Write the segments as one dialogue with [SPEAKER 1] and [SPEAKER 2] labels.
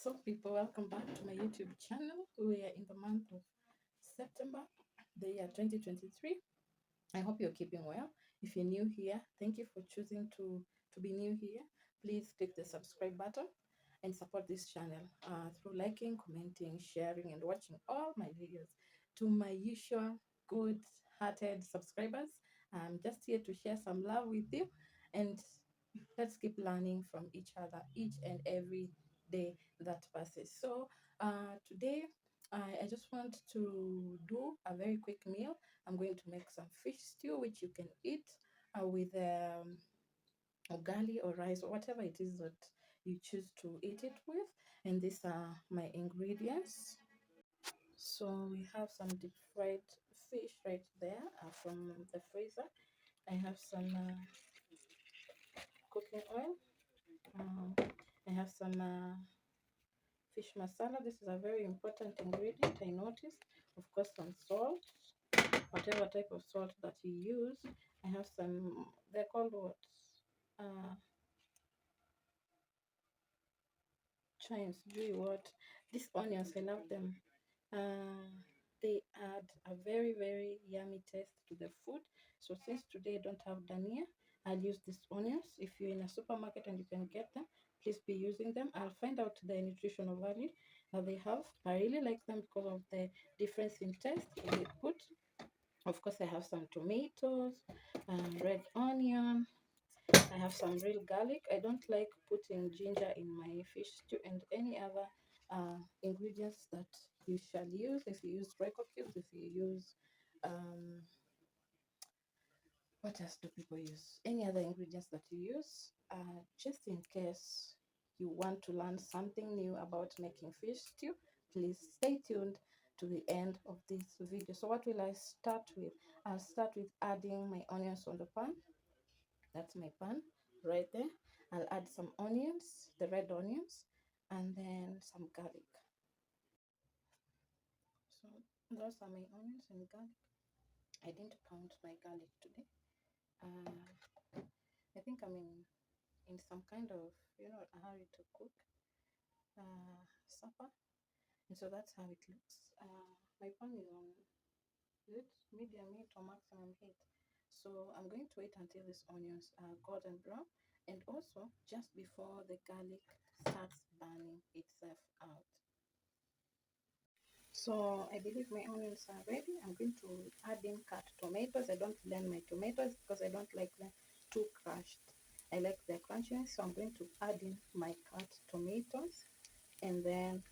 [SPEAKER 1] So people, welcome back to my YouTube channel. We are in the month of September, the year 2023. I hope you're keeping well. If you're new here, thank you for choosing to be new here. Please click the subscribe button and support this channel through liking, commenting, sharing, and watching all my videos. To my usual good-hearted subscribers, I'm just here to share some love with you, and let's keep learning from each other each and every day that passes. So today I just want to do a very quick meal. I'm going to make some fish stew, which you can eat with ugali or rice or whatever it is that you choose to eat it with. And these are my ingredients. So we have some deep fried fish right there from the freezer. I have some cooking oil. I have some fish masala. This is a very important ingredient, I noticed. Of course, some salt, whatever type of salt that you use. I have some, they're called what? Uh, chimes, do what? These onions, I love them. Uh, they add a very, very yummy taste to the food. So since today I don't have dania, I'll use these onions. If you're in a supermarket and you can get them, please be using them. I'll find out the nutritional value that they have. I really like them because of the difference in taste they put. Of course, I have some tomatoes, red onion. I have some real garlic. I don't like putting ginger in my fish stew and any other ingredients that you shall use. If you use Royco cubes, if you use what else do people use? Any other ingredients that you use, just in case you want to learn something new about making fish stew, please stay tuned to the end of this video. So what will I start with? I'll start with adding my onions on the pan. That's my pan right there. I'll add some onions, the red onions, and then some garlic. So those are my onions and garlic. I didn't pound my garlic today. I think I'm in some kind of, a hurry to cook supper, and so that's how it looks. My pan is on, is it medium heat or maximum heat? So I'm going to wait until these onions are golden brown, and also just before the garlic starts burning itself out. So I believe my onions are ready. I'm going to add in cut tomatoes. I don't blend my tomatoes because I don't like them too crushed. I like their crunchiness, so I'm going to add in my cut tomatoes and then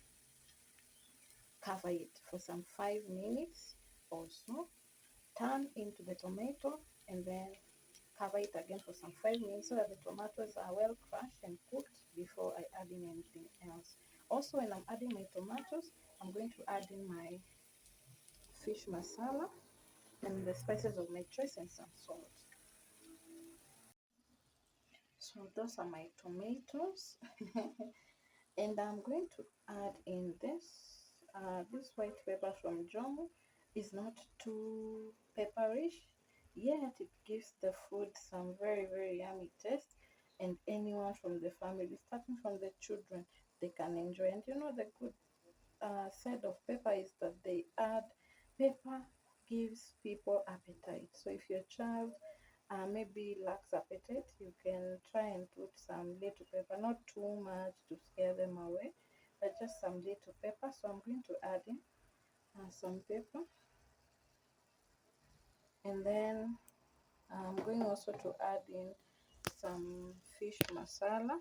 [SPEAKER 1] cover it for some 5 minutes or so. Turn into the tomato and then cover it again for some 5 minutes so that the tomatoes are well crushed and cooked before I add in anything else. Also, when I'm adding my tomatoes, I'm going to add in my fish masala and the spices of my choice and some salt. So those are my tomatoes. And I'm going to add in this white pepper from Jomo. Is not too pepperish, yet it gives the food some very, very yummy taste, and anyone from the family, starting from the children, they can enjoy. And the good side of pepper is that they add pepper gives people appetite. So if your child maybe lacks appetite, you can try and put some little pepper, not too much to scare them away, but just some little pepper. So I'm going to add in some pepper, and then I'm going also to add in some fish masala.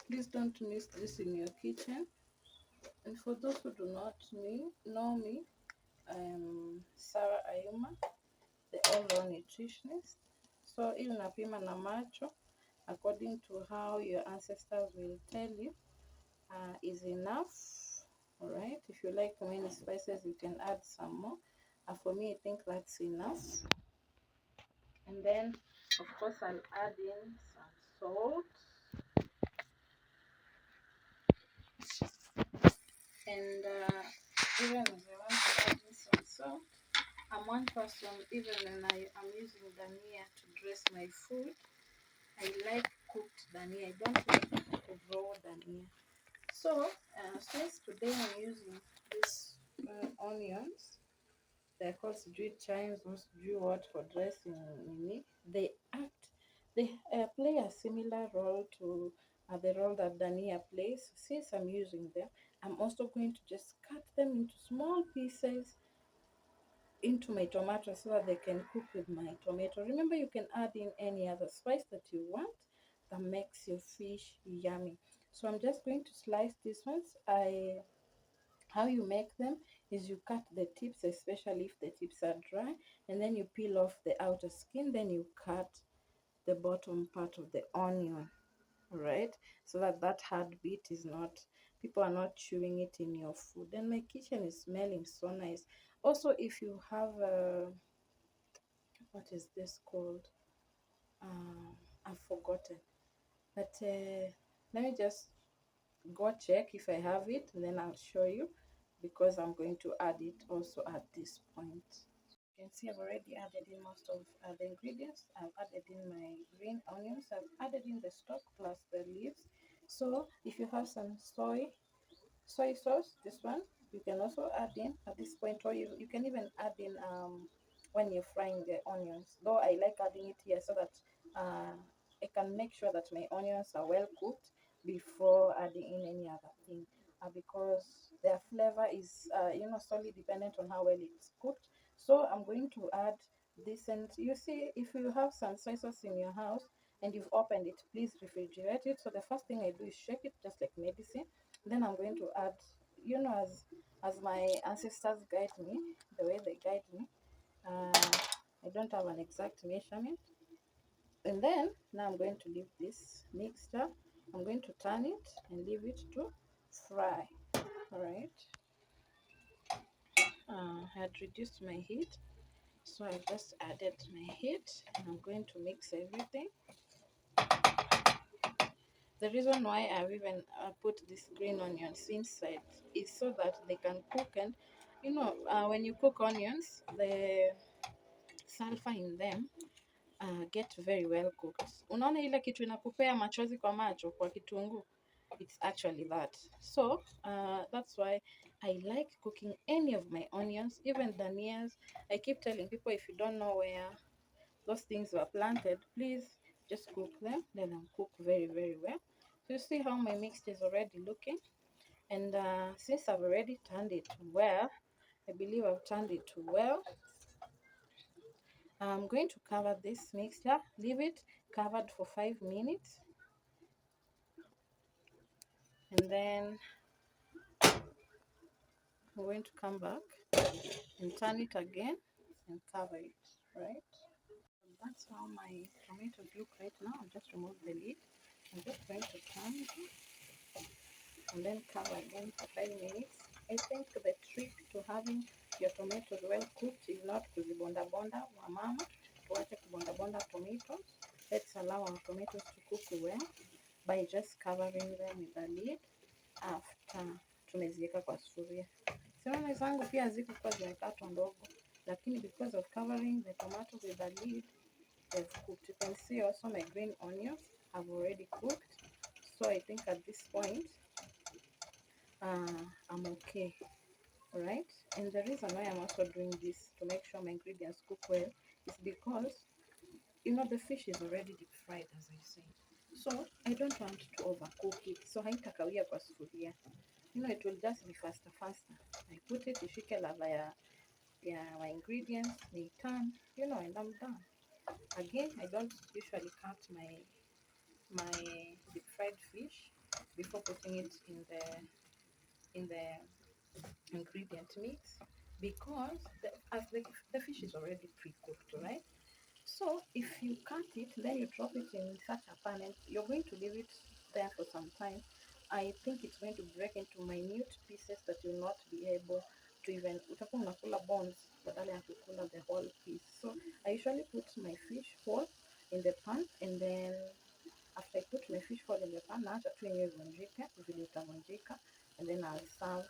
[SPEAKER 1] Please don't miss this in your kitchen. And for those who do not know me, I'm Sarah Ayuma, the all-round nutritionist. So hii unapima na macho according to how your ancestors will tell you is enough. All right, if you like many spices, you can add some more. For me, I think that's enough. And then, of course, I'll add in some salt. And even if I want to add in some salt, I'm one person, even when I am using dania to dress my food, I like cooked dania. I don't like raw dania. So since today I'm using these onions, they're called sijui chimes or sijui what for dressing nini. They play a similar role to the role that Dania plays. Since I'm using them, I'm also going to just cut them into small pieces into my tomato so that they can cook with my tomato. Remember, you can add in any other spice that you want that makes your fish yummy. So I'm just going to slice these ones. How you make them is you cut the tips, especially if the tips are dry, and then you peel off the outer skin, then you cut the bottom part of the onion, right? So that that hard bit is not, people are not chewing it in your food. And my kitchen is smelling so nice. Also, if you have what is this called? I've forgotten. But let me just go check if I have it, and then I'll show you, because I'm going to add it also at this point. You can see I've already added in most of the ingredients. I've added in my green onions. I've added in the stock plus the leaves. So if you have some soy sauce, this one you can also add in at this point, or you can even add in when you're frying the onions, though I like adding it here so that I can make sure that my onions are well cooked before adding in any other thing, because their flavor is solely dependent on how well it's cooked. So I'm going to add this, and you see, if you have some soy sauce in your house and you've opened it, please refrigerate it. So the first thing I do is shake it just like medicine. Then I'm going to add, as my ancestors guide me, the way they guide me. I don't have an exact measurement. And then now I'm going to leave this mixture. I'm going to turn it and leave it to fry. All right. I had reduced my heat, so I just added my heat, and I'm going to mix everything. The reason why I've even put this green onions inside is so that they can cook. And when you cook onions, the sulfur in them get very well cooked. Unaona ile kitu inakupea machozi kwa macho kwa kitunguu, it's actually that. So that's why I like cooking any of my onions, even danias. I keep telling people, if you don't know where those things were planted, please just cook them, let them cook very, very well. So you see how my mixture is already looking. And since I've already turned it well, I believe I've turned it well, I'm going to cover this mixture, leave it covered for 5 minutes, and then I'm going to come back and turn it again and cover it, right? That's how my tomatoes look right now. I'll just remove the lid. I'm just going to turn it and then cover again for 5 minutes. I think the trick to having your tomatoes well cooked is not kuzibonda bonda. Wamama, tuache kubonda bonda tomatoes. Let's allow our tomatoes to cook well by just covering them with the lid after tumeziweka kwa sufuria. Sema zangu pia hazikuwa zimekatwa ndogo, lakini because of covering the tomatoes with the lid, they've cooked. You can see also my green onions have already cooked. So I think at this point, I'm okay, right? And the reason why I'm also doing this to make sure my ingredients cook well is because the fish is already deep fried, as I said. So I don't want to overcook it. So haitakawia kwa sufuria. It will just be faster. I put it, ishike ladha ya my ingredients, they turn, and I'm done. Again, I don't usually cut my deep fried fish before putting it in the ingredient mix, because the fish is already pre-cooked, right? So if you cut it, then you drop it in such a pan, and you're going to leave it there for some time. I think it's going to break into minute pieces that you'll not be able to even, utakuwa unakula bones badala ya kukula the whole piece. So I usually put my fish whole in the pan, and then after I put my fish whole in the pan, naacha tu yenyewe ivunjike vile itavunjika, and then I'll serve,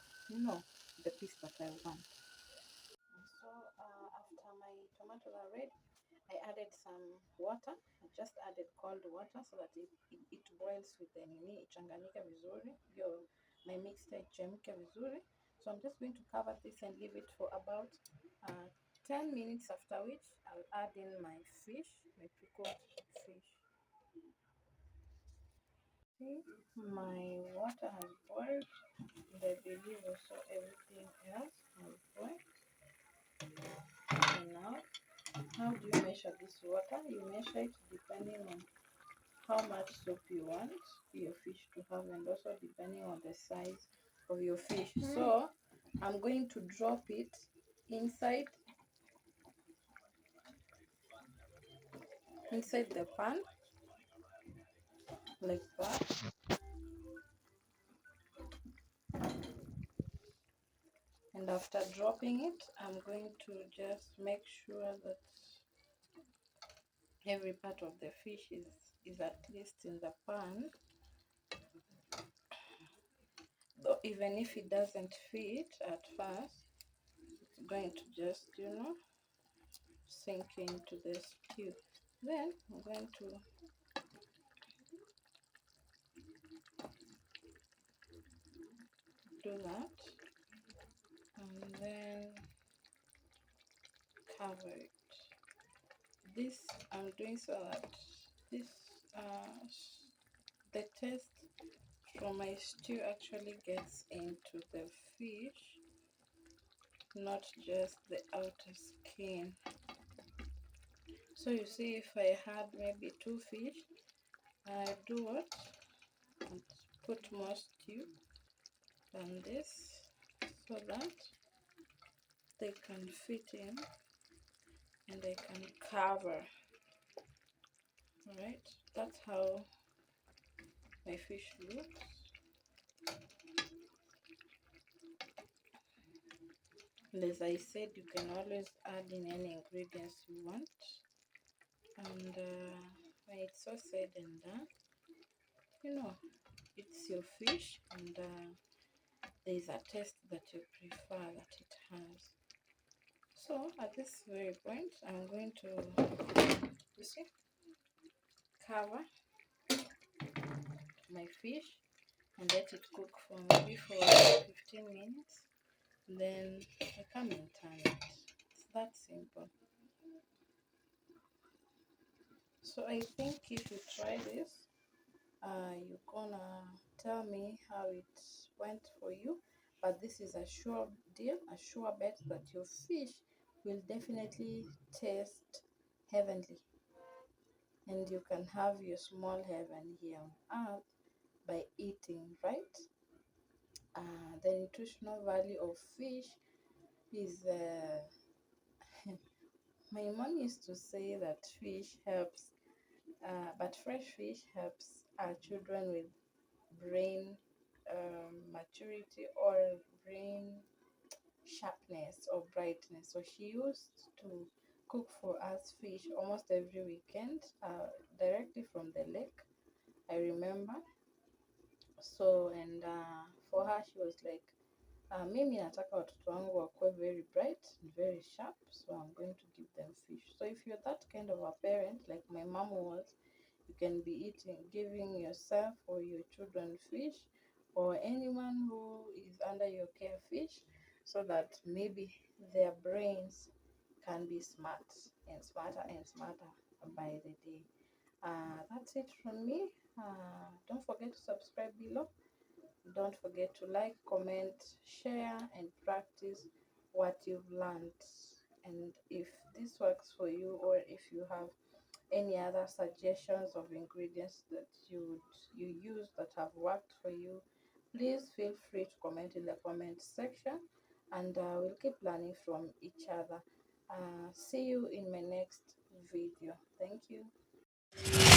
[SPEAKER 1] the piece that I want. So after my tomatoes are ready, I added some water. I just added cold water so that it boils with the nini, ichanganyike vizuri. my mix ichemke vizuri. So I'm just going to cover this and leave it for about 10 minutes, after which I'll add in my fish, my pickled fish. See, my water has boiled, and I believe also everything else has boiled. And now, how do you measure this water? You measure it depending on how much soup you want your fish to have, and also depending on the size of your fish. So I'm going to drop it inside the pan like that. And after dropping it, I'm going to just make sure that every part of the fish is at least in the pan. Though even if it doesn't fit at first, it's going to just, sink into the stew. Then I'm going to do that, and then cover it. This I'm doing so that this the taste from my stew actually gets into the fish, not just the outer skin. So you see, if I had maybe 2 fish, I do what? I'd put more stew than this, so that they can fit in and they can cover. Alright, that's how my fish looks. And as I said, you can always add in any ingredients you want. And when it's all said and done, it's your fish, and there's a taste that you prefer that it has. So at this very point, I'm going to, you see, cover my fish and let it cook for maybe for 15 minutes. Then I come and turn it. It's that simple. So I think if you try this, you're gonna tell me how it went for you. But this is a sure deal, a sure bet that your fish will definitely taste heavenly, and you can have your small heaven here on earth by eating right. The nutritional value of fish is my mom used to say that fish helps, but fresh fish helps our children with brain maturity, or brain sharpness or brightness. So she used to cook for us fish almost every weekend, directly from the lake, I remember. So, and for her, she was like, mimi nataka watoto wangu wakuwe very bright and very sharp, so I'm going to give them fish. So if you're that kind of a parent like my mom was, you can be giving yourself or your children fish, or anyone who is under your care fish, so that maybe their brains can be smart and smarter and smarter by the day. That's it from me. Don't forget to subscribe below. Don't forget to like, comment, share, and practice what you've learned. And if this works for you, or if you have any other suggestions of ingredients that you use that have worked for you, please feel free to comment in the comment section, and we'll keep learning from each other. See you in my next video. Thank you.